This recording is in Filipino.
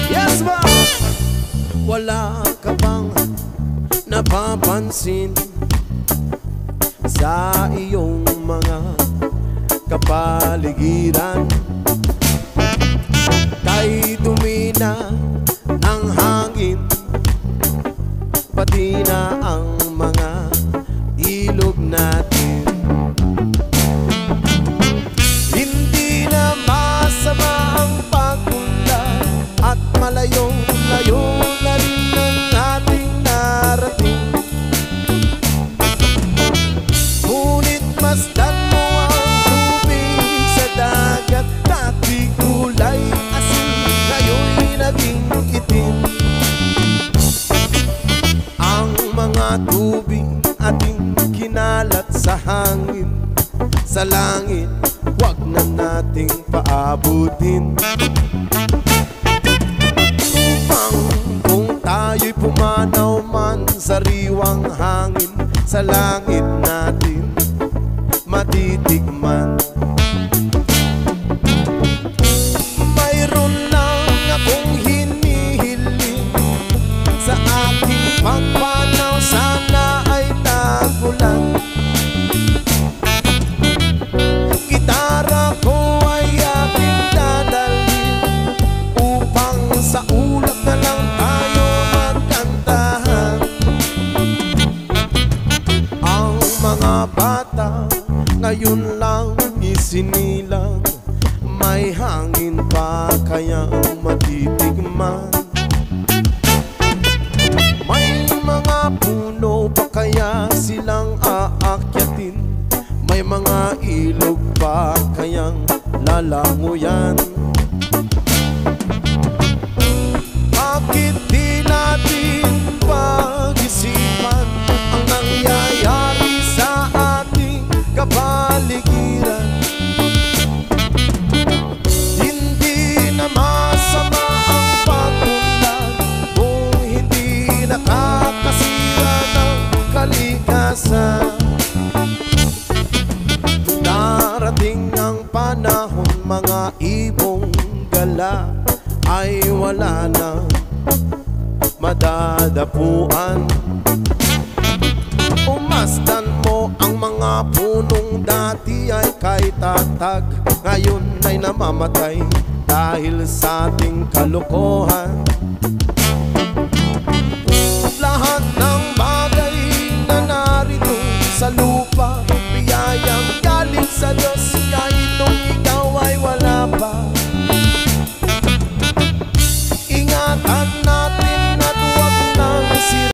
Yes ba? Wala ka bang napapansin sa iyong mga kapaligiran? Kay dumi na ng hangin, pati na ang mga ilog natin. Hindi na masama ang pagpunta at malayong-layo na rin ang ating narating. Ngunit masdan mo ang tubig sa dagat, dati kulay asin, ngayon'y naging itim. Ang mga tubig ating kinalat sa hangin, sa langit, wag na nating paabutin. Upang kung tayo'y pumanaw man sa riwang hangin, sa langit natin matitikman. Mayroon lang akong hinihiling sa aking pagpanaw, sana ay tagulan. Gitara ko ay aking dadalhin upang sa ulap na lang tayo magkantahan. Ang mga bata ngayon lang isinilang, may hangin pa kayang matitikman? May mga puno pa kaya silang aakyatin? May mga ilog pa kayang lalanguyan? Bakit di natin pag-isipan ang nangyayari sa ating kapaligiran? Hindi na masama ang pagpunlan kung hindi nakakasira ng kalikasan. Darating ang panahon, mga ibong gala ay wala na madadapuan. Umasdan mo ang mga punong dati ay kay tatag, ngayon ay namamatay dahil sa ating kalokohan.